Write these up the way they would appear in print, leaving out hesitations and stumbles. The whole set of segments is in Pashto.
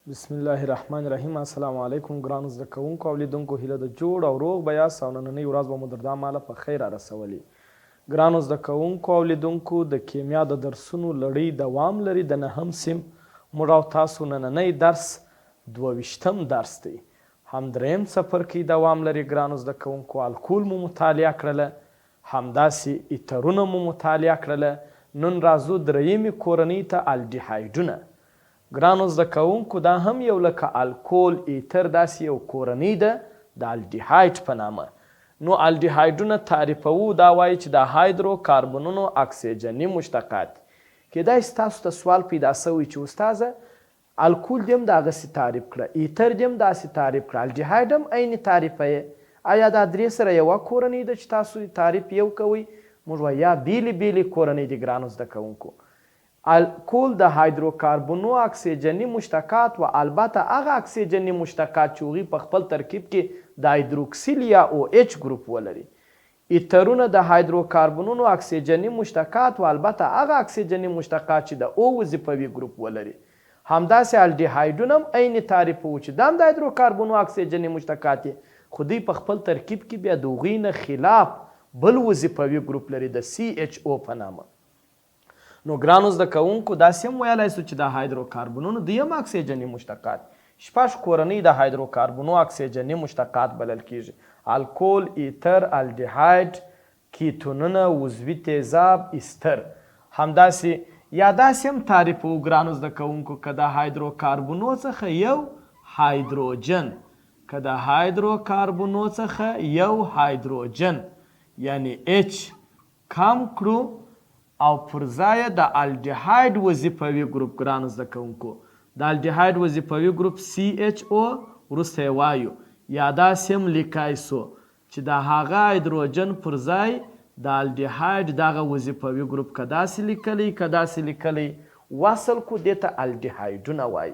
بسم الله الرحمن الرحیم. السلام علیکم ګرانو زده کوونکو او لیدونکو، هیله د جوړ او روغ به یاست او نننۍ ورځ به مو در دا ماله په خیر رسولي. ګرانو زده کوونکو او لیدونکو، د کیمیا د درسونو لړۍ دوام لري. د نهم سیم موږ او تاسو نننۍ درس 22م درس دی، هم دریم څپرکی دوام لري. ګرانو زده کوونکو، الکول مو مطالعه کړله، همداسې ایترونه مو مطالعه کړله. نن راځو دریمې کورنۍ ته، الډیهایډونه. ګرانو زده کوونکو، دا هم یو لکه الکول ایتر داسې یو کورنۍ ده د الډیهایډ په نامه. نو الډیهایډونه تعریفوو، دا وایي چې د هایدرو کاربنونو اکسیجني مشتقات. کیدای شي تاسو ته سوال پیدا شوی چې استاده الکول دې هم دغسې تعریف کړه، ایتر دې هم داسې تعریف کړه، الډیهایډ هم عین تعریفه یې. آیا دا درې سره یوه کورنۍ ده چې تاسو تعریف یو کوئ؟ موږ وایو یا بیلې بیلې کورنۍ دي. ګرانو زده کوونکو، الکول د هایدروکاربنو اکسیجني مشتقات و البته هغه اکسیجني مشتقات چې هغوی په خپل ترکیب کې د هایدروکسیل یا او ایچ ګروپ ولري. ایترونه د هایدروکاربنونو اکسیجني مشتقات و البته هغه اکسیجني مشتقات چې د او وظیفوي ګروپ ولري. همداسې الډیهایډونه هم عین تعریف وو چې دا هم د هایدروکاربنو اکسیجني مشتقات دي، خو دوی په خپل ترکیب کې بیا د هغوی نه خلاف بل وظیفوي ګروپ لري د سی ایچ او په نامه. نو ګرانو زده کوونکو، داسې هم ویلی سو چې د هایدروکاربنونو دوی هم اکسیجني مشتقات، شپږ کورنۍ د هایدروکاربنو اکسیجني مشتقات بلل کیږي: الکول، ایتر، الډیهایډ، کیتونونه، عضوي تیزاب، استر. همداسې یا داسې هم تعریف وو ګرانو زده کوونکو، که د هایدروکاربنو څخه یو هایدروجن، که د هایدروکاربنو څخه یو هایدروجن یعنی اچ کم کړو او پر ځای د الډیهایډ وظیفوي ګروپ، ګرانو زده کوونکو، د الډیهایډ وظیفوي ګروپ سی ایچ او وروسته یې وایو، یا داسې هم لیکای سو چې د هغه هایدروجن پر ځای د الډیهایډ دغه وظیفوي ګروپ که داسې لیکلی وصل کو، دې ته الډیهایډونه وایي.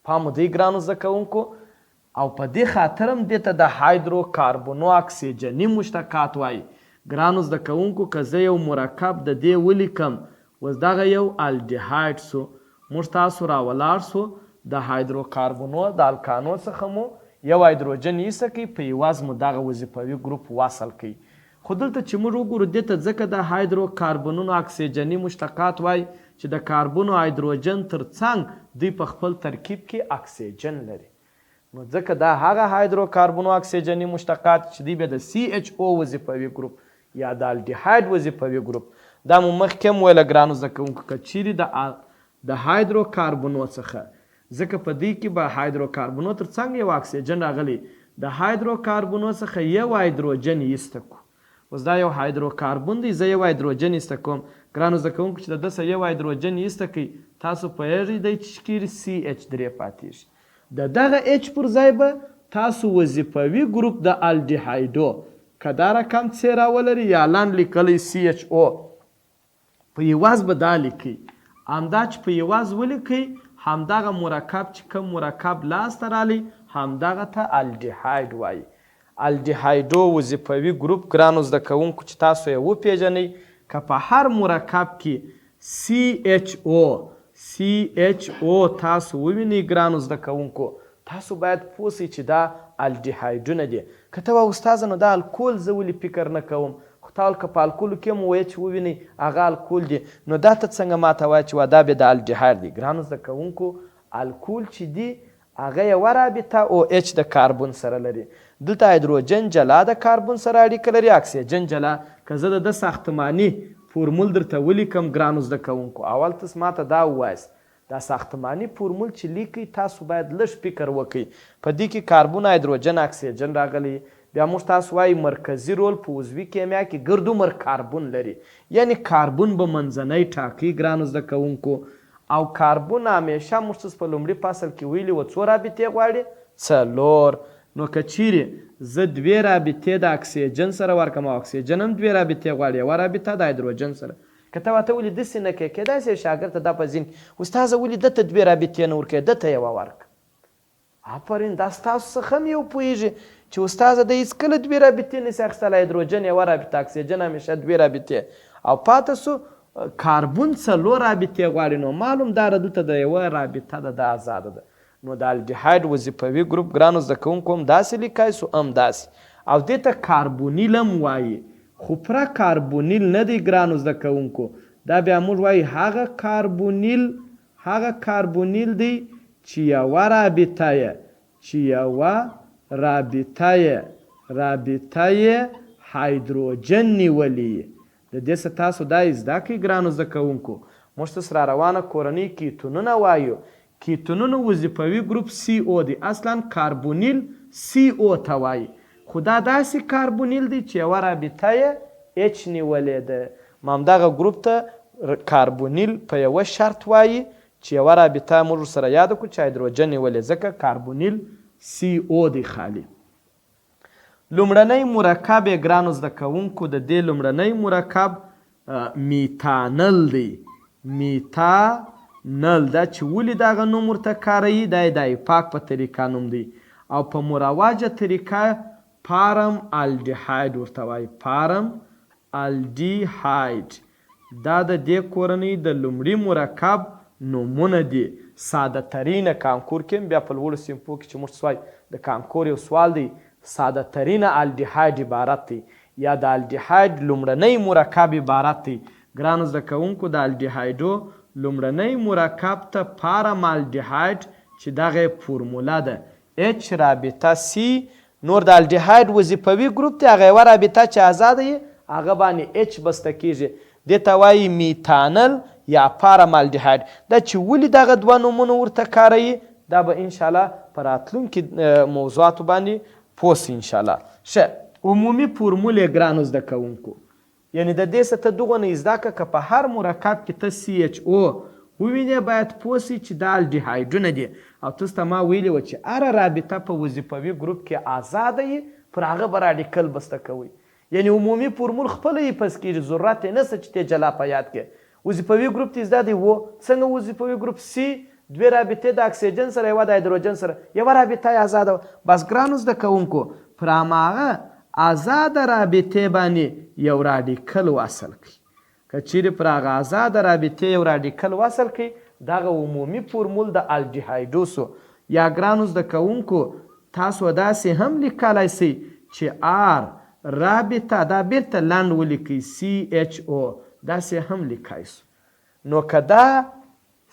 پام دی ګرانو زده کوونکو، او په دې خاطر هم دې ته د هایدروکاربنو اکسیجني مشتقات وایي. ګرانو زده کوونکو، که زه یو مرکب د دې ولیکم، اوس دغه یو الډیهایډ سو، موږ تاسو راولاړ سو د هایدروکاربنو د الکانو څخه مو یو هایدروجن ایسته کړئ، په یوازې مو دغه وظیفوي ګروپ وصل کړئ. خو دلته چې موږ وګورو، دې ته ځکه د هایدروکاربنونو اکسیجني مشتقات وایي چې د کاربن او هایدروجن تر څنګ دوی په خپل ترکیب کې اکسیجن لري. نو ځکه دا هغه هایدروکاربنو اکسیجني مشتقات چې دوی بیا د سی ایچ او وظیفوي ګروپ یا د الډیهایډ وظیفوي ګروپ، دا مو مخکې هم ویله ګرانو زده کوونکو، که چیرې د هایدروکاربنو څخه، ځکه په دې کې به هایدروکاربنو تر څنګ یو اکسیجن راغلی، د هایدروکاربنو څخه یو هایدروجن ایسته کو. اوس دا یو هایدروکاربن دی، زه یو هایدروجن ایسته کوم. ګرانو زده کوونکو، چې د ده څخه یو هایدروجن ایسته کوي، تاسو پوهیږئ دی چې چیرې سی ایچ 3 پاتېږي. د دغه ایچ پر ځای به تاسو وظیفوي ګروپ د الډیهایډو که دا رقم څه راولري یا لاندې لیکلی سی ایچ او، په یواز به دا لیکئ. همدا چې په یواز ولیکئ، همدغه مرکب چې کوم مرکب لاسته رالی، همدغه ته الډیهایډ وایي. الډیهایډو وظیفوي ګروپ، ګرانو زده کوونکو، چې تاسو یې وپېژنئ، که په هر مرکب کې سی ایچ او تاسو ووینئ، ګرانو زده کوونکو، تاسو باید پوه شئ چې دا الډیهایډونه دي. که ته وایې استاذه نو دا الکول زه ولې فکر نه کوم، خو تا که په الکولو کې هم وایې چې ووینئ هغه الکول دی، نو دا ته څنګه ماته وایه چې دا بیا د الډیهایډ دی؟ ګرانو زده کوونکو، الکول چې دی هغه یوه رابطه او ایچ د کاربن سره لري. دلته هایدروجن جلا د کاربن سره اړیکه لري، اکسیجن جلا. که زه د ده ساختماني فورمول درته ولیکم ګرانو زده کوونکو، اول تاسو ماته دا ووایاست، دا ساختماني فورمول چې لیکئ، تاسو باید لږ فکر وکئ. په دې کې کاربن، هایدروجن، اکسیجن راغلی. بیا موږ تاسو وایي مرکزي رول په عضوي کیمیا کې ګردومر کاربن لري، یعنی کاربن به منځنی ټاکي. ګرانو زده کوونکو، او کاربن همیشه موږ په لومړي فصل کې ویلي وو څو رابطې غواړي؟ 4. نو که چیرې زه 2 رابطې د اکسیجن سره ورکړم او اکسیجن هم 2 رابطې غواړي، یوه رابطه د هایدروجن سره، که ته ورته ولې داسې نه کوې، کیدای شي شاګرد ته دا په ذهن کې، استاذه ولې ده ته 2 رابطې نه ورکوې، ده ته یوه ورکړه. آفرین، دا ستاسو څخه هم یو پوهېږي چې استاذه ده هېڅکله 2 رابطې نشي اخیستلی، هایدروجن یوه رابطه، اکسیجن همیشه 2 رابطې، او پاته سو کاربن 4 رابطې غواړي. نو معلوم داره دلته د یوه رابطه ده، د ازاده ده. نو د الډیهایډ وظیفوي ګروپ ګرانو زده کوونکو هم داسې لیکای سو هم داسې او دې ته کاربونیل هم وایي خو پوره کاربونیل نه دی ګرانو زده کوونکو دا بیا موږ وایي هغه کاربونیل دی چې یوه رابطه یې هایدروجن نیولې د دې څه تاسو دا زده کړئ ګرانو زده کوونکو موږ ته سره روانه کورنۍ کیتونونه وایو کیتونونو وظیفوي ګروپ CO دی اصلا کاربونیل CO ته وایي خو دا داسې کاربونیل دی چې یوه رابطه یې H نیولې ده همدغه ګروپ ته کاربونیل په یوه شرط وایي چې یوه رابطه موږ سره یاده کړو چې هایدروجن نیولې ځکه کاربونیل CO دی خالي لومړنی مرکب یې ګرانو زده کوونکو د دې لومړنی مرکب میتانل دی میتانل دا چې ولې دغه نوم ورته کاروي دا یې د ایپاک په طریقه نوم دی او په مروجه طریقه پارم الډیهایډ ورته وایي پارم الډیهایډ دا د دې کورنۍ د لومړي مرکب نومونه دي ساده ترینه کانکور کې بیا په لوړو صنفو کې چې موږ وایي د کانکور یو سوال دی ساده ترینه الډیهایډ عبارت دی یا د الډیهایډ لومړنی مرکب عبارت دی ګرانو زده کوونکو د الډیهایډو لومړنی مرکب ته پارم الډیهایډ چې دغه فورموله ده H رابطه C نور د الډیهایډ وظیفوي ګروپ دی هغه یوه رابطه چې ازاده یي هغه باندې H بسته کیږي دې ته وایي میتانل یا پارم الډیهایډ دا چې ولې دغه دوه نومونه ورته کاروي دا به انشاءالله په راتلونکي موضوعاتو باندې پوه سي انشاءالله ښه عمومي فورمول یې ګرانو زده کوونکو یعنې د دې څه ته دغه نه زده کړه که په هر مرکب کې ته CHO ووینې باید پوه سي چې دا الډیهایډونه دي او تاسو ته ما ویلي وه چې هره رابطه په وظیفوي ګروپ کې ازاده یي پر هغه به راډیکل بسته کوئ یعنې عمومي فورمول خپله یې پس کېږي ضرورت یې نشته چې ته جلا په یاد کې وظیفوي ګروپ ته زده دی څنګه وظیفوي ګروپ C دوې رابطې د اکسیجن سره یوه د هایدروجن سره یوه رابطه یې ازاده وه بس ګرانو زده کوونکو پر هماغه آزاده رابطې باندې یو راډیکل وصل کړي که چیرې پر هغه آزاده رابطې یو راډیکل وصل کړي دغه عمومي فورمول د الډیهایډو سو یا ګرانو زده کوونکو تاسو داسې هم لیکلی سئ چې R رابطه دا بیرته لنډ ولیکئ CHO داسې هم لیکای سو نو که دا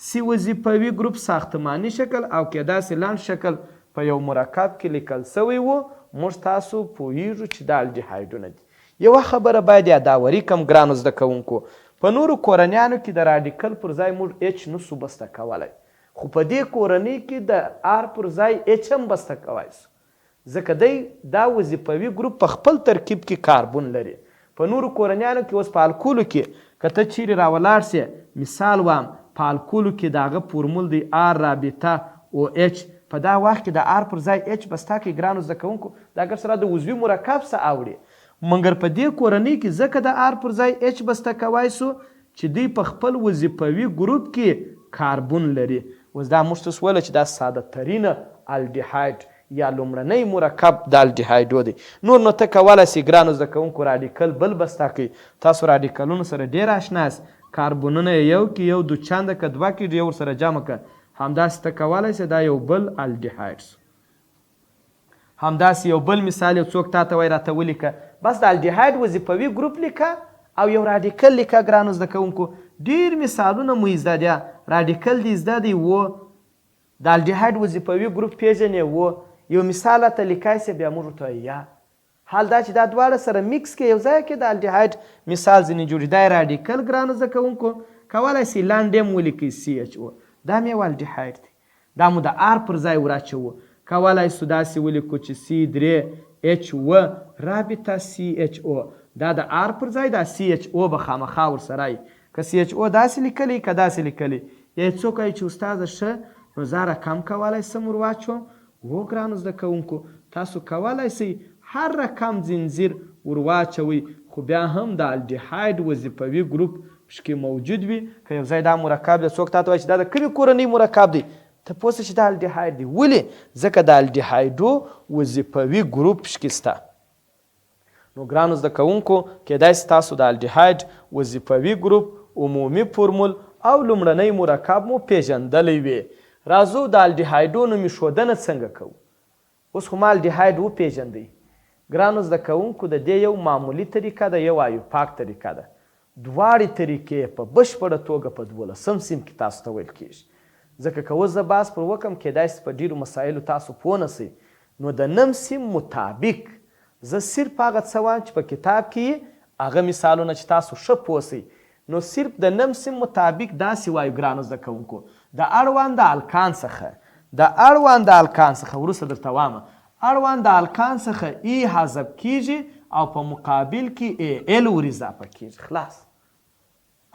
سی وظیفوي ګروپ ساختماني شکل او که داسې لنډ شکل په یو مرکب کې لیکل سوی و موږ تاسو پوهیږو چې دا الډیهایډونه دي یوه خبره باید یاداوري کم ګرانو زده کوونکو په نورو کورنیانو کې د راډیکل پر ځای موږ H نسو بسته کولی خو په دې کورنۍ کې د R پر ځای H هم بسته کوی سو ځکه دی دا وظیفوي ګروپ په خپل ترکیب کې کاربون لري په نورو کورنیانو کې اوس په الکولو کې که ته چیرې راولاړ سې مثال وایم په الکولو کې د هغه فورمول دی R رابطه OH په دا وخت کې د R پر ځای H بسته کوي ګرانو زده کوونکو دا اګر سره د عضوي مرکب څه اوړي مګر په دې کورنۍ کې ځکه د R پر ځای H بسته کوی سو چې دوی په خپل وظیفوي ګروپ کې کاربون لري اوس دا موږ تاسو ویله چې دا ساده ترینه الډیهایډ یا لومړنی مرکب د الډیهایډو دی نور نو ته کولی سې ګرانو زده کوونکو راډیکل بل بسته کوي تاسو راډیکلونو سره ډېر اشنا یاست کاربونونه یو کې یو دو چنده که دوه کې یو ورسره جمع کړه همداسې ته کولی سې دا یو بل الډیهایډ همداسې یو بل مثال یو څوک تا ته وایي راته ولیکه بس د الډیهایډ وظیفوي ګروپ لیکه او یو راډیکل لیکه ګرانو زده کوونکو ډېر مثالونه مو زده دي راډیکل دې زده دی و د الډیهایډ وظیفوي ګروپ پیژنې و یو مثال راته لیکای سې بیا موږ ورته یا حال دا چې دا دواړه سره میکس کې یو ځای کې د الډیهایډ مثال ځینې جوړي دا راډیکل ګرانو زده کوونکو کولی سې لاندې هم ولیکئ CHO دا مې یو الډیهایډ دی دا مو د R پر ځای وراچوو کولی سو داسې ولیکو چې C3H رابطه CHO دا د R پر ځای دا CHO به خامخا ورسره وي که CHO داسې لیکلی که داسې لیکلی یا څوک وایي چې استاده ښه نو زه رقم کولی سم ور واچوم ګرانو زده کوونکو تاسو کولی سئ هر رقم ځنځیر ور واچوئ خو بیا هم د الډیهایډ وظیفوي ګروپ پکې موجود وي که یو ځای دا مرکب دی څوک تا ته وایي چې دا د کومې کورنۍ مرکب دی ته پوه سه چې دا الډیهایډ دی ولې ځکه د الډیهایډو وظیفوي ګروپ پکې شته نو ګرانو زده کوونکو کیدای سي تاسو د الډیهایډ وظیفوي ګروپ عمومي فورمول او لومړنی مرکب مو پیژندلی وي راځو د الډیهایډو نوم ایښودنه څنګه کوو. اوس خو ما الډیهایډ وپېژندئ. ګرانو زده کوونکو د دې یو معمولي طریقه ده، یو آیوپاک طریقه ده. دواړې طریقې په بشپړه توګه په 12 سیم کې تاسو ته ویل کېږي. ځکه که اوس زه بحث پر وکړم کیدای شي په ډېرو مسایلو تاسو پوه نه سئ. نو د 9 سیم مطابق زه صرف هغه څه وایم چې په کتاب کې هغه مثالونه چې تاسو ښه پوه سئ. نو صرف د 9 سیم مطابق داسې وایو ګرانو زده کوونکو، د اړوند الکان څخه وروسته درته وامه، اړوند الکان څخه ای حذف کیږي او په مقابل کې ال ور اضافه کیږي. خلاص.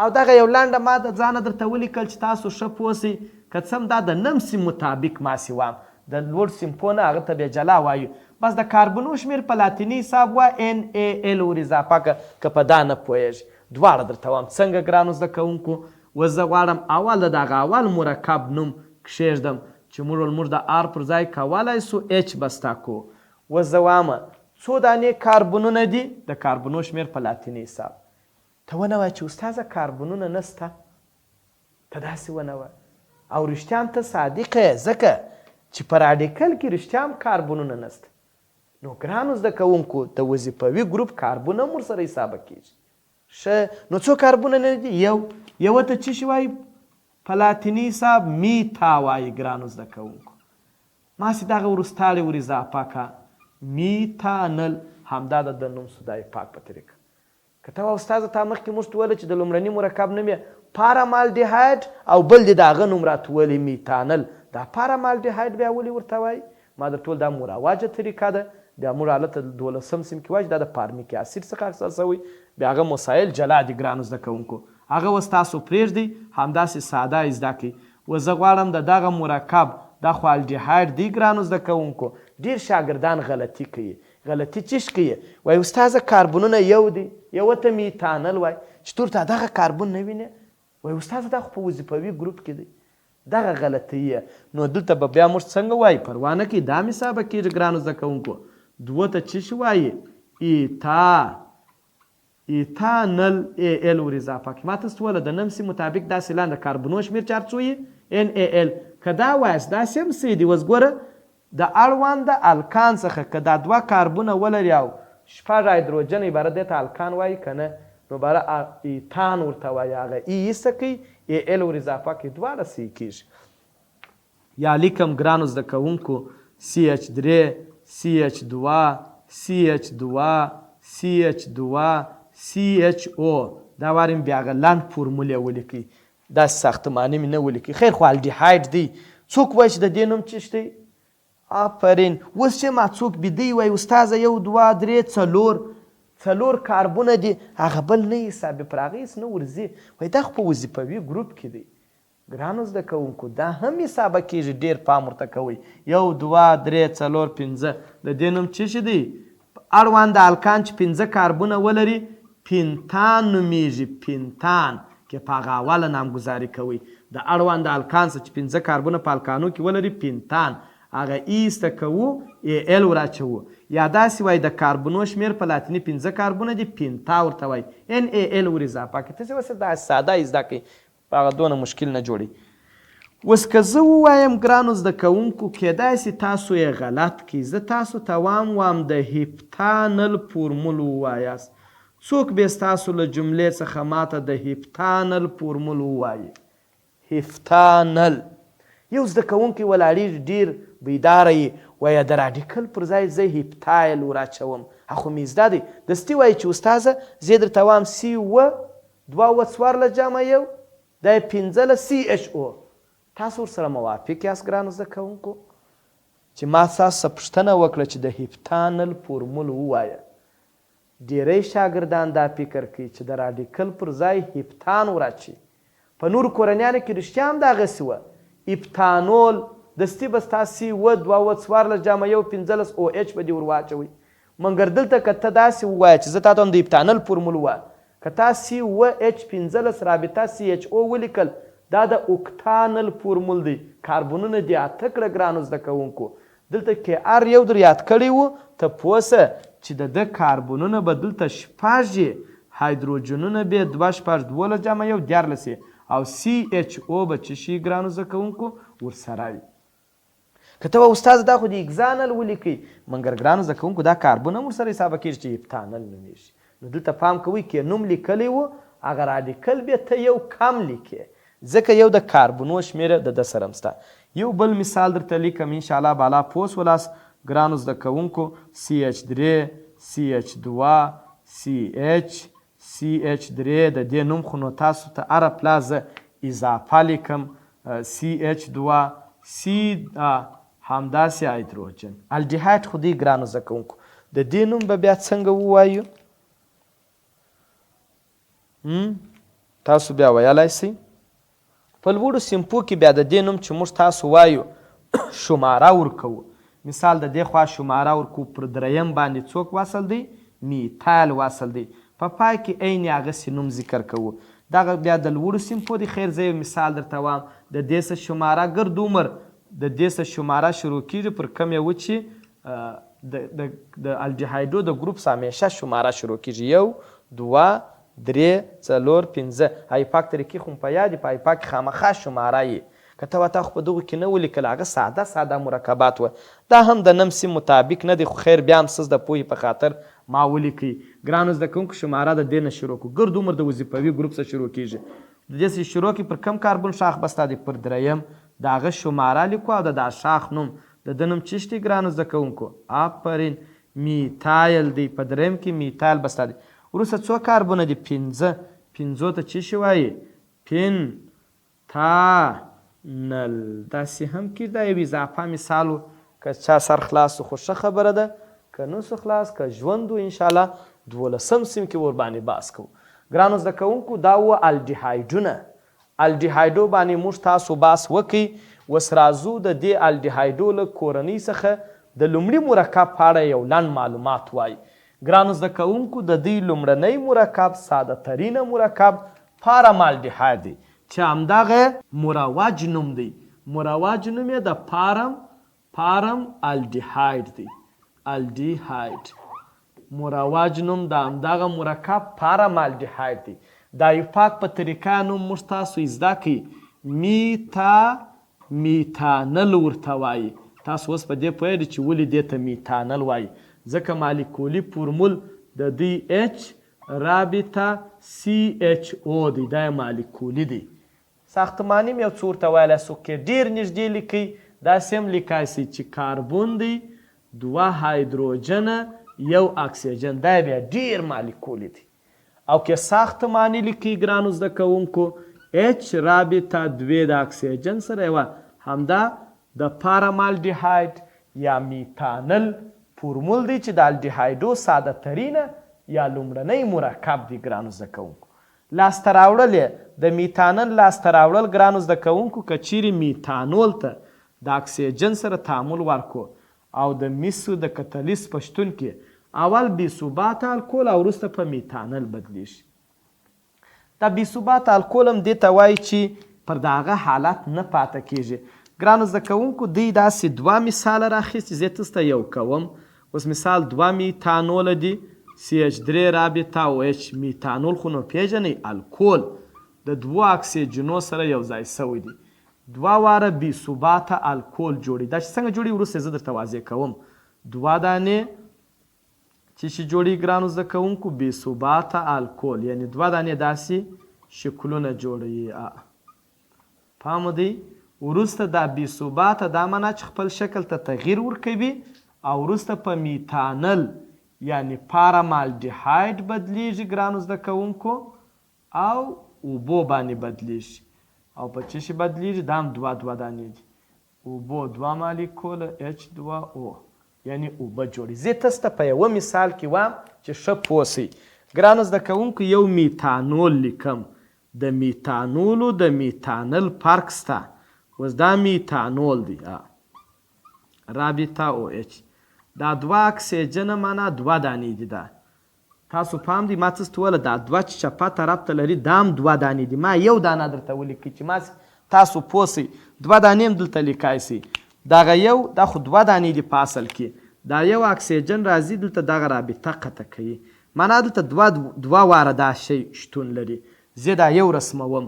او دغه یو لنډه ما د ځانه درته ولیکل چې تاسو ښه پوه سئ. که څه هم دا د 9 سیم مطابق ماسې وام، د لوړ سیم پوه نه، هغه ته بیا جلا وایو. بس د کاربنو شمېر په لاتیني حساب وایه NaL ور اضافه که په دا نه پوهېږي. دواړه درته وایم څنګه ګرانو زده کوونکو. اوس زه غواړم اول د دغه اول مرکب نوم کښېږدم چې موږ د R پر ځای کولی سو H بسته کو. اوس زه وامه څو دانې کاربنونه دي؟ د کاربنو شمېر په لاتیني حساب. ته ونه وایه چې استاذه کاربنونه نسته، ته داسې ونه وایه. او رښتیا هم ته صادقه یې، ځکه چې په راډیکل کې رښتیا هم کاربنونه نسته. نو ګرانو زده کوونکو د وظیفوي ګروپ کاربن هم ورسره حسابه کېږي. ښه، نو څو کاربونه نه دي؟ یو ته څه شي وایي په لاتیني حساب؟ میتا وایي ګرانو زده کوونکو. ماسې دغه وروستاړې ور اضافه کړه میتانل، همدا د نوم سودای پاک په طریقه. که ته استاذه تا مخکې موږ ته ویله چې د لومړني مرکب نوم یې پارامالډیهایډ او بل دې د هغه نوم راته ویلی میتانل. دا پارامالډیهایډ بیا ولې ورته وایي؟ ما درته ویل دا مروجه طریقه ده. بیا موږ هلته 12 سیم کې وایي دا د فارمیک اسید څخه اخیستل شوی. بیا هغه مسایل جلا دي ګرانو زده کوونکو، هغه اوس تاسو پرېږدئ، همداسې ساده یې زده کړئ. اوس زه غواړم د دغه مرکب دا خو الډیهایډ دی ګرانو زده کوونکو. ډېر شاګردان غلطي کوي. غلطي څه کوي؟ وایي استاذه کاربنونه یو دی، یو ته میتانل وایي، چې تور ته دغه کاربن نه وینې. وایي استاذه دا خو په وظیفوي ګروپ کې دی. دغه غلطي یې. نو دلته به بیا موږ څنګه وایي؟ پروا نه کوي، دا مې حسابه کېږي ګرانو زده کوونکو. دوه ته څه شي وایي؟ ایتانل ال ور اضافه کړي. ما تاسو ویله د 9 سیم مطابق داسې لاندې کاربنو شمېر چې هر څو یې NaL. که دا وایاست داسې هم صحیح دي. اوس ګوره د اړوند الکان څخه که دا 2 کاربونه ولري او 6 هایدروجن عبارت دی ته الکان وایي که نه، نو باره ایتان ورته وایي. هغه ای څه کوي؟ AL ور اضافه کوي. دواړه صحیح کېږي. یا لیکم ګرانو زده کوونکو CH3 CH2 CH2 CH2 CHO. دا واریم بیا هغه لنډ فورمول یې ولیکئ. داسې ساختماني مې نه ولیکئ. خیر خو الډیهایډ دی. څوک وایي چې د دې نوم څه دی؟ آفرین. اوس چې ما څوک بیدی وایي استاذه 1 2 3 4 کاربونه دي، هغه بل نه حسابي پر هغه هېڅ نه ورځي. وایي دا خو په وظیفوي ګروپ کې دی. ګرانو زده کوونکو دا هم حسابه کېږي. ډېر پام ورته کوئ. 1 2 3 4 5 د دې نوم څه شي دی؟ اړوند الکان چې 5 کاربونه ولري پینتان نومیږي. پینتان کې په هغه اوله نامګذاري کوئ. د اړوند الکان څخه چې 5 کاربونه په الکانو کې ولري پینتان، هغه ایسته کوو AL ور اچوو. یا داسې وایي د کاربنو شمېر په لاتیني 5 کاربونه دي، پینتا ورته وایي NaL ور اضافه کړئ. تاسې اوس دا ساده یې زده کړئ، په هغه دونه مشکل نه جوړئ. اوس که زه ووایم ګرانو زده کوونکو کیدای شي تاسو یې غلط کړئ. زه تاسو ته وام د هیپتانل فورمول ووایاست. څوک به ستاسو له جملې څخه ماته د هیپتانل فورمول ووایي؟ هیپتانل. یو زده کوونکی ولاړېږي ډېر بیداره یې، وایه د راډیکل پر ځای زه هیپتایل ور اچوم. خو مې زده دی. دستي وایي چې استاذه زه یې درته وایم C2 جمع 1 دا یې 15 CHO. تاسو ورسره موافق یاست ګرانو زده کوونکو چې ما تاسو پوښتنه وکړه چې د هیپتانل فورمول ووایه؟ ډېری شاګردان دا فکر کوي چې د راډیکل پر ځای هیپتان ور اچوي. په نورو کورنیانو کې رښتیا هم دغسې وه. هیپتانول دستي به ستا C2 جمع 1 15 OH به دې ور واچوئ. مګر دلته که ته داسې ووایه چې زه تا ته هم د هیپتانل فورمول ووایم، که تا COH15 رابطه CHO ولیکل، دا د اوکتانل فورمول دی. کاربنونه دې 8 کړه ګرانو زده کوونکو. دلته کې یو در یاد کړی و، ته پوه سه چې د ده کاربنونه به دلته 6 هایدروجنونه به 2 6 12 جمع 1 14 او CHO به څه شي ګرانو زده کوونکو؟ ورسره وي. که ته وایې استاد دا خو د اګزانل ولیکئ مګر ګرانو زده کوونکو دا کاربن هم ورسره حسابه کېږي چې هپتانل نومیږي. نو دلته پام کوئ که نوم لیکلی و هغه راډیکل بیا ته یو کم لیکې ځکه یو د کاربنو شمېره د ده سره هم شته. یو بل مثال درته لیکم انشاءالله بالا پوس ولاست ګرانو زده کوونکو CH3 CH2 CH3 د دې نوم خو نو تاسو ته هره پلا زه اضافه لیکم CH2 C همداسې هایدروجن الډیهایډ خو دی ګرانو زده کوونکو د دې نوم به بیا څنګه ووایو تاسو بیا ویلی سئ په لوړو سیمپو کې بیا د دې نوم چې موږ تاسو وایو شماره ورکوو. مثال د دې خوا شماره ورکوو پر دریم باندې څوک وصل دی میتایل وصل دی په پای کې عین هغسې نوم ذکر کوو. دغه بیا د لوړو سیمپو دی. خیر زه یو مثال درته وایم د دې څه شماره ګرد عمر د دې څه شماره شروع کېږي پر کوم یو چې د الډیهایډو د ګروپ څخه همیشه شماره شروع کېږي 1 2 3 4 5 هایپاک طریقې خو په یاد په هایپاک خامخا شماره یې که ته ورته خو په دغو کې نه ولیکل هغه ساده مرکبات وه. دا هم د نم سیم مطابق نه دی خو خیر بیا هم څه د پوهې په خاطر ما ولیکئ. ګرانو زده کوونکو شماره د دې نه شروع کړو. ګرد عمر د وظیفوي ګروپ څخه شروع کېږي. د دې څخه شروع کړي پر کم کاربن شاخ بسته دی پر دریم د هغه شماره لیکو او د دا شاخ نوم د ده نوم څه دی ګرانو زده کوونکو آفرین میتایل دی په دریم کې میتایل بسته دی. وروسته څو کاربونه دي 5 پنځو ته څه شی وایي پنتانل داسې هم کې دا یو اضافه مثال و که چا سر خلاص خو ښه خبره ده که نه سو خلاص که ژوند و انشاءالله 12 سیم کې ورباندې بحث کوو. ګرانو زده کوونکو دا وه الډیهایډونه. الډیهایډو باندې موږ تاسو بحث وکړئ. اوس راځو د دې الډیهایډو له کورنۍ څخه د لومړي مرکب په اړه یو لنډ معلومات وایي. ګرانو زده کوونکو د دې لومړنی مرکب ساده ترینه مرکب پارامالډیهایډ دی چې همدغه مروج نوم دی. مروج نوم یې د پارم الډیهایډ دی. الډیهایډ مروج نوم د همدغه مرکب پارامالډیهایډ دی. د ایپاک په طریقه نوم موږ تاسو زده کړئ میتانل ورته وایي. تاسو اوس په دې پوهېږئ چې ولې دې ته میتانل وایي ځکه مالیکولي فورمول د دې اچ رابطه CHO دی. دا یې مالیکولي دی. ساختماني م یو څه ورته ویلی سو که ډېر نږدې لیکئ داسې هم لیکای سئ چې کاربن دی 2 هایدروجنه 1 اکسیجن دا بیا ډېر مالیکولي دی. او که ساختماني لیکئ ګرانو زده کوونکو اچ رابطه 2 د اکسیجن سره یوه همدا د پارامالډیهایډ یا میتانل فورمول دی چې د الډیهایډو ساده ترینه یا لومړنی مرکب دی. ګرانو زده کوونکو لاسته راوړل د میتانل لاسته راوړل ګرانو زده کوونکو که چیرې میتانول ته د اکسیجن سره تعامل ورکړو او د میسو د کتلیس په شتون کې اول بې ثباته الکول او وروسته په میتانل بدلیږي. دا بې ثباته الکول هم دې ته وایي چې پر د هغه حالت نه پاته کېږي. ګرانو زده کوونکو دوی داسې 2 مثاله راخیستي زه تاسو ته یو کوم. اوس مثال 2 میتانول دي CH3 رابطه او H میتانول خو نو پیژنئ الکول د 2 اکسیجنو سره یو ځای سوی دی. 2 واره بې ثباته الکول جوړي. دا چې څنګه جوړي وروسته زه درته واضح کوم. 2 دانې چې شي جوړي ګرانو زده کوونکو بې ثباته الکول یعنی 2 دانې داسې شکلونه جوړوي. پام دی وروسته دا بې ثباته دا معنا چې خپل شکل ته تغییر ورکوي او وروسته په میتانل یعنی پارامالډیهایډ بدلیږي ګرانو زده کوونکو او اوبو باندې بدلیږي. او په څه شي بدلیږي دا هم 2 دانې دي. اوبو 2 مالیکوله H2O یعنی اوبه جوړي. زه تاسو ته په یوه مثال کې وایم چې ښه پوه سئ. ګرانو زده کوونکو یو میتانول لیکم. د میتانولو د میتانل فرق شته. اوس دا میتانول دی رابطه OH دا 2 اکسیجن معنا 2 دانې دي. دا تاسو پام دی ما څه ستوله دا 2 چې چپه طرف ته لري دا هم 2 دانې دي. ما یو دانه درته ولیکئ چې ما تاسو پوه سئ. 2 دانې هم دلته لیکای سئ. دغه یو دا خو 2 دانې دي په اصل کې. دا یو اکسیجن راځي دلته دغه رابطه قطع کوي. معنا دلته 2 واره دا شی شتون لري. زه دا یو رسموم.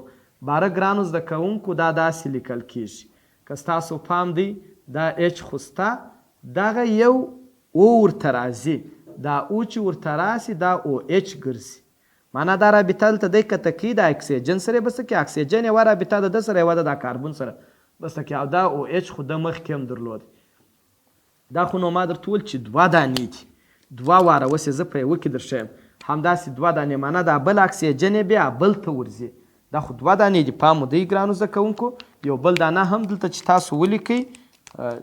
باره ګرانو زده کوونکو دا داسې لیکل کېږي. که ستاسو پام دی دا اچ خو سته دغه یو او ورته راځي دا او چې ورته راسي دا او اچ ګرځي معنا دا رابطه دلته دی که تکي د اکسیجن سره یې بسته کړي اکسیجن یوه رابطه د ده سره یوه ده دا کاربون سره بسته کړي او دا او اچ خو د مخکې هم درلود دا خو نو ما درته وویل چې دوه دانې دي دوه واره اوس یې زه په یوه کې درښیم همداسې دوه دانې معنا دا بل اکسیجن یې بیا بل ته ورځي دا خو دوه دانې دي پام مو دی ګرانو زده کوونکو یو بل دانه هم دلته چې تاسو ولیکئ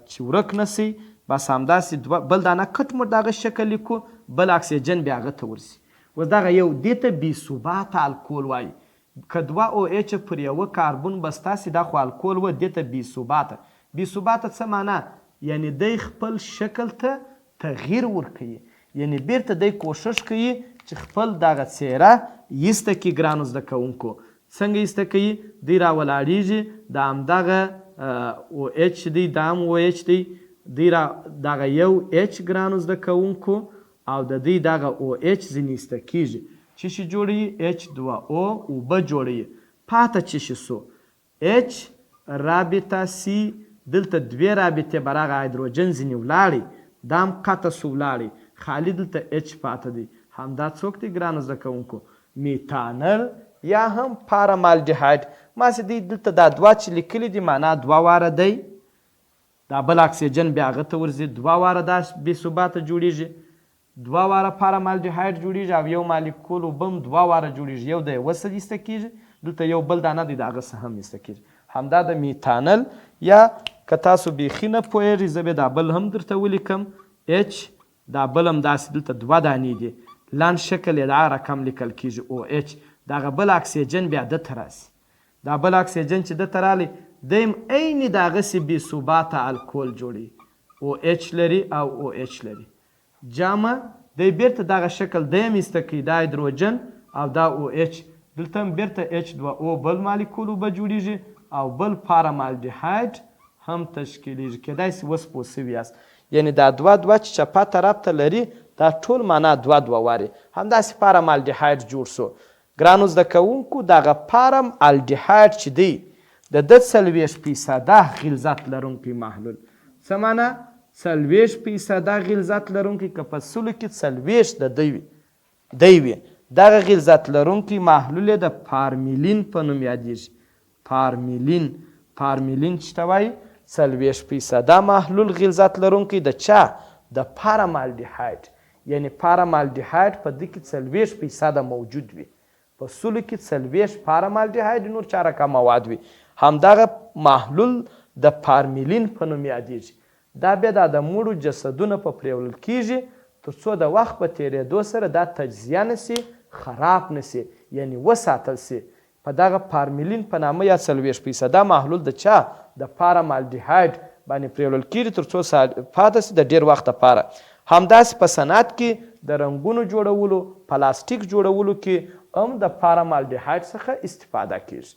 چې ورک نه سي بس همداسې بل دانه کټ مټ دغه شکل لیکو بل اکسیجن بیا هغه ته ورځي اوس دغه یو دې ته بې ثباته الکول وایي که دوه او اچ پر یوه کاربون بس تاسې دا خو الکول و دې ته بې ثباته بې ثباته څه معنا یعنی دی خپل شکل ته تغییر ورکوي یعنی بیرته دی کوشش کوي چې خپل دغه څیره ایسته کړي ګرانو زده کوونکو څنګه ایسته کوي دی راولاړیږي د همدغه او اچ دی دا هم او اچ دی دی دغه یو اچ ګرانو زده کوونکو او د دې دغه او اچ ځینې ایسته کېږي چې شي جوړوي اچ دوه او اوبه جوړوي پاته چې شي سو اچ رابطه سی دلته دوې رابطې به راغه هایدروجن ځینې ولاړې دا هم قطع سو ولاړې خالي دلته اچ پاته دی همدا څوک دی ګرانو زده کوونکو میتانل یا هم پارامالډیهایډ ماسې دی دلته دا دوه چې لیکلي دي معنا دوه واره دی دا بل اکسیجن بیا هغه ته ورځي دوه واره دا بې ثباته جوړیږي دوه واره پارامالډیهایډ جوړیږي او یو مالیکول اوبه هم دوه واره جوړیږي یو د یوه څه ایسته کېږي دلته یو بل دانه دی د هغه څه هم ایسته کېږي همدا د میتانل یا که تاسو بیخي نه پوهېږئ زه بیا دا بل هم درته ولیکم اچ دا بل هم داسې دلته دوه دانې دي لاند شکل یې دا رقم لیکل کېږي او اچ دغه بل اکسیجن بیا ده ته راسي دا بل اکسیجن چې ده ته رالی دی هم عین د هغسې بې ثباته الکول جوړوي او اچ لري او او اچ لري جامع دی بیرته دغه شکل دی هم ایسته کوي دا هایدروجن او دا او اچ دلته هم بیرته اچ دوه او بل مالیکول اوبه جوړیږي او بل پارامالډیهایډ هم تشکیلیږي کیدای سي اوس پوه سوي یاست یعنی دا دوه دوه چې چپه طرف ته لري دا ټول معنا دوه دوه وارې همداسې پارامالډیهایډ جوړ سو ګرانو زده کوونکو دغه پارامالډیهایډ چې دی د ده 40% غلظت لرونکی محلول څه معنا 40% غلظت لرونکی که په سلو کې 40 د دی وي دغه غلظت لرونکی محلول د پارمیلین په نوم یادیږي پارمیلین چې ته وایي 40% محلول غلظت لرونکی د چا د پارامالډیهایډ یعنی پارامالډیهایډ په دې کې 40% موجود وي په سلو کې 40 پارامالډیهایډ نور چارکه مواد وي همدغه محلول د پارمیلین په نوم یادیږي دا بیا د مړو جسدونه په پرېولل کېږي تر څو د وخت په تېرېدو سره دا تجزیه نسي خراب نسي یعنی وساتل سي په دغه پارمیلین په نامه یا 40% محلول د چا د پارامالډیهایډ باندې پرېولل کېږي تر څو پاته سي د ډېر وخت لپاره همداسې په صنعت کې د رنګونو جوړولو پلاستیک جوړولو کې هم د پارامالډیهایډ څخه استفاده کېږي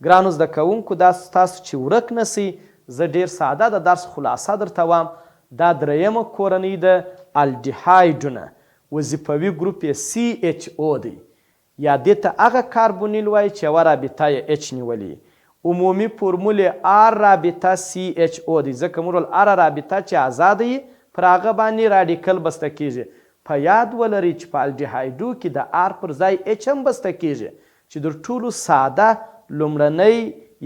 ګرانو زده کوونکو دا ستاسو چې ورک نه سي زه ډېر ساده د درس خلاصه درته وایم دا درېیمه کورنۍ د الډیهایډونه وظیفوي ګروپ یې CHO دی یا دې ته هغه کاربونیل وایي چې یوه رابطه یې اچ نیولې عمومي فورمول یې R رابطه CHO دی ځکه موږ هره رابطه چې ازاده وي پر هغه باندې راډیکل بسته کېږي په یاد ولرئ چې په الډیهایډو کې د R پر ځای اچ هم بسته کېږي چې در ټولو ساده لومړنی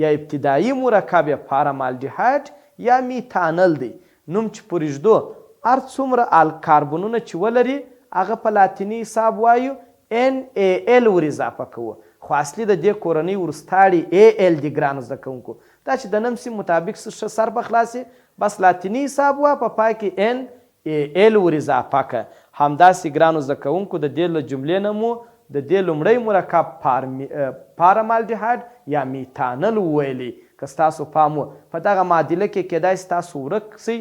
یا ابتدایي مرکب یې پارامالډیهایډ یا میتانل دی نوم چې پر اوږدو هر څومره کاربونونه چې ولري هغه په لاتیني حساب وایو NaL ور اضافه کوو خو اصلي د دې کورنۍ وروستاړي AL دی ګرانو زده کوونکو دا چې د نم سیم مطابق ښه سر په خلاصې بس لاتیني حساب وه په پای کې NaL ور اضافه که همداسې ګرانو زده کوونکو د دې له جملې نه مو د دې لومړی مرکب پارامالډیهایډ یا میتانل وویلی که ستاسو پام و په دغه معادله کې کیدای ستاسو ورک سي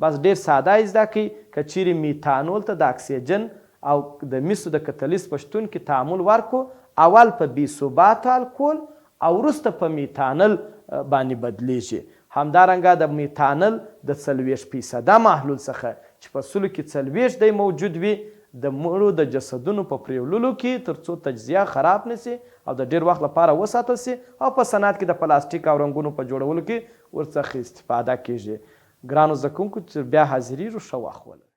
بس ډېر ساده یې زده کوي که چیرې میتانول ته د اکسیجن او د مسو د کتلیس په شتون کې تعامل ورکو اول په بې ثباته الکول او وروسته په میتانل باندې بدلیږي همدارنګه د میتانل د 40% محلول څخه چې په سلو کې 40 دی موجود وي د مړو د جسدونو په پریوللو کې تر څو تجزیه خراب نشي او د ډیر وخت لپاره وساتل سي او په صنعت کې د پلاستیک او رنګونو په جوړولو کې ورڅخه استفاده کیږي. ګرانو زده کوونکو چې بیا حاضرېږو ښه وخت ولرئ.